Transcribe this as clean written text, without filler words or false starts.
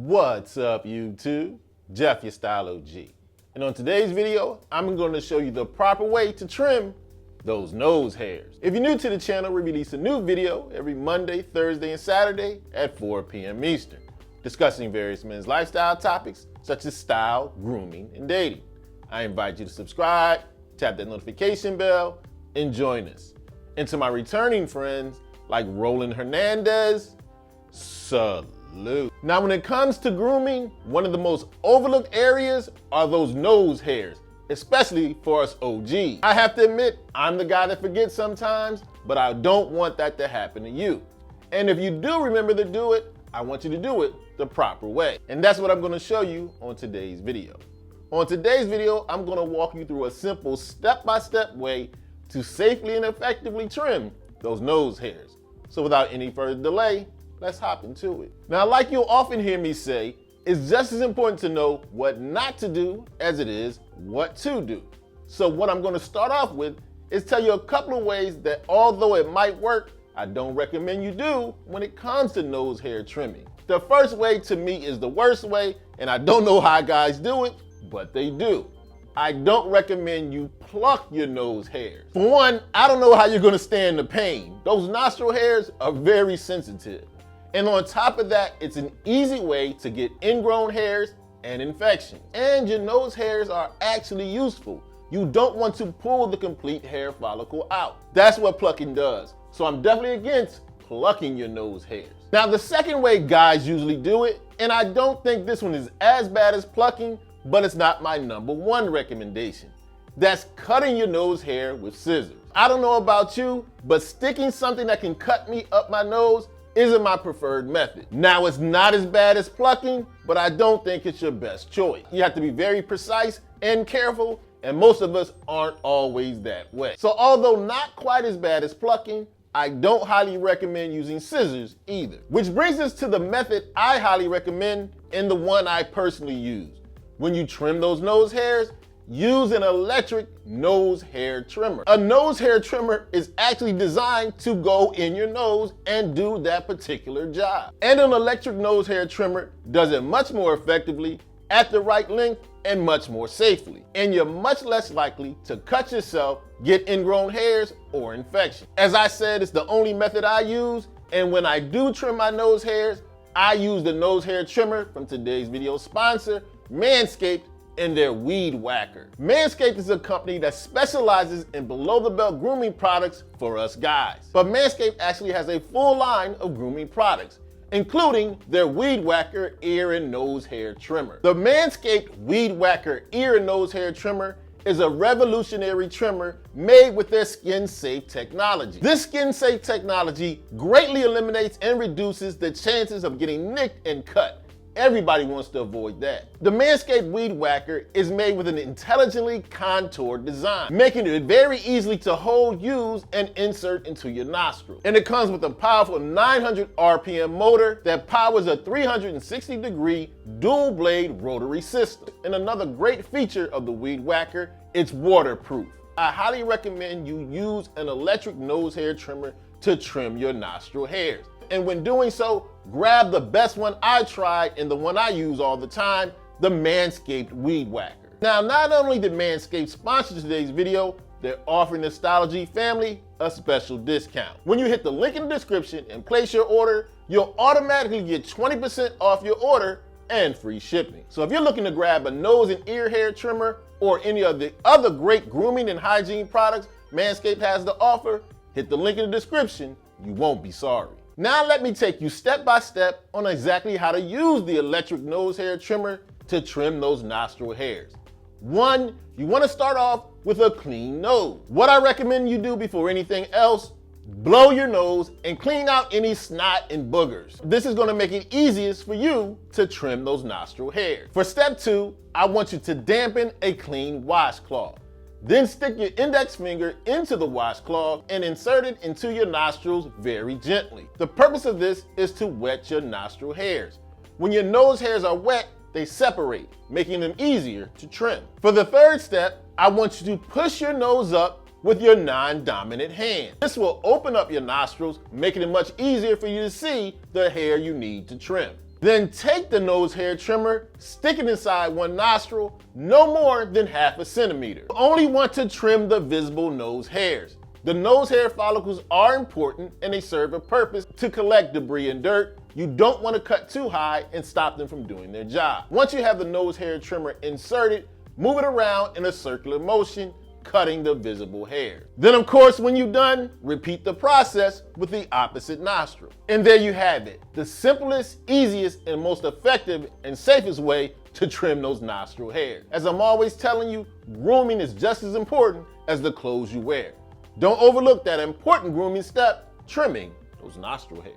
What's up, YouTube? Jeff, your Style O.G. And on today's video, I'm going to show you the proper way to trim those nose hairs. If you're new to the channel, we release a new video every Monday, Thursday, and Saturday at 4 p.m. Eastern, discussing various men's lifestyle topics such as style, grooming, and dating. I invite you to subscribe, tap that notification bell, and join us. And to my returning friends like Roland Hernandez, salute. Now, when it comes to grooming, one of the most overlooked areas are those nose hairs, especially for us OGs. I have to admit, I'm the guy that forgets sometimes, but I don't want that to happen to you. And if you do remember to do it, I want you to do it the proper way. And that's what I'm gonna show you on today's video. On today's video, I'm gonna walk you through a simple step-by-step way to safely and effectively trim those nose hairs. So without any further delay, let's hop into it. Now, like you'll often hear me say, it's just as important to know what not to do as it is what to do. So what I'm gonna start off with is tell you a couple of ways that although it might work, I don't recommend you do when it comes to nose hair trimming. The first way to me is the worst way, and I don't know how guys do it, but they do. I don't recommend you pluck your nose hairs. For one, I don't know how you're gonna stand the pain. Those nostril hairs are very sensitive. And on top of that, it's an easy way to get ingrown hairs and infections. And your nose hairs are actually useful. You don't want to pull the complete hair follicle out. That's what plucking does. So I'm definitely against plucking your nose hairs. Now, the second way guys usually do it, and I don't think this one is as bad as plucking, but it's not my number one recommendation. That's cutting your nose hair with scissors. I don't know about you, but sticking something that can cut me up my nose isn't my preferred method. Now, it's not as bad as plucking, but I don't think it's your best choice. You have to be very precise and careful, and most of us aren't always that way. So although not quite as bad as plucking, I don't highly recommend using scissors either. Which brings us to the method I highly recommend and the one I personally use. When you trim those nose hairs, use an electric nose hair trimmer. A nose hair trimmer is actually designed to go in your nose and do that particular job. And an electric nose hair trimmer does it much more effectively, at the right length, and much more safely. And you're much less likely to cut yourself, get ingrown hairs, or infection. As I said, it's the only method I use, and when I do trim my nose hairs, I use the nose hair trimmer from today's video sponsor, Manscaped, and their Weed Whacker. Manscaped is a company that specializes in below-the-belt grooming products for us guys. But Manscaped actually has a full line of grooming products, including their Weed Whacker ear and nose hair trimmer. The Manscaped Weed Whacker ear and nose hair trimmer is a revolutionary trimmer made with their skin-safe technology. This skin-safe technology greatly eliminates and reduces the chances of getting nicked and cut. Everybody wants to avoid that. The Manscaped Weed Whacker is made with an intelligently contoured design, making it very easily to hold, use, and insert into your nostril. And it comes with a powerful 900 RPM motor that powers a 360-degree dual-blade rotary system. And another great feature of the Weed Whacker, it's waterproof. I highly recommend you use an electric nose hair trimmer to trim your nostril hairs. And when doing so, grab the best one I tried and the one I use all the time, the Manscaped Weed Whacker. Now, not only did Manscaped sponsor today's video, they're offering the Style O.G family a special discount. When you hit the link in the description and place your order, you'll automatically get 20% off your order and free shipping. So if you're looking to grab a nose and ear hair trimmer or any of the other great grooming and hygiene products Manscaped has to offer, hit the link in the description. You won't be sorry. Now let me take you step by step on exactly how to use the electric nose hair trimmer to trim those nostril hairs. One, you want to start off with a clean nose. What I recommend you do before anything else, blow your nose and clean out any snot and boogers. This is going to make it easiest for you to trim those nostril hairs. For step two, I want you to dampen a clean washcloth. Then stick your index finger into the washcloth and insert it into your nostrils very gently. The purpose of this is to wet your nostril hairs. When your nose hairs are wet, they separate, making them easier to trim. For the third step, I want you to push your nose up with your non-dominant hand. This will open up your nostrils, making it much easier for you to see the hair you need to trim. Then take the nose hair trimmer, stick it inside one nostril, no more than ½ centimeter. You only want to trim the visible nose hairs. The nose hair follicles are important and they serve a purpose to collect debris and dirt. You don't want to cut too high and stop them from doing their job. Once you have the nose hair trimmer inserted, move it around in a circular motion, cutting the visible hair. Then of course, when you're done, repeat the process with the opposite nostril. And there you have it, the simplest, easiest, and most effective and safest way to trim those nostril hairs. As I'm always telling you, grooming is just as important as the clothes you wear. Don't overlook that important grooming step, trimming those nostril hairs.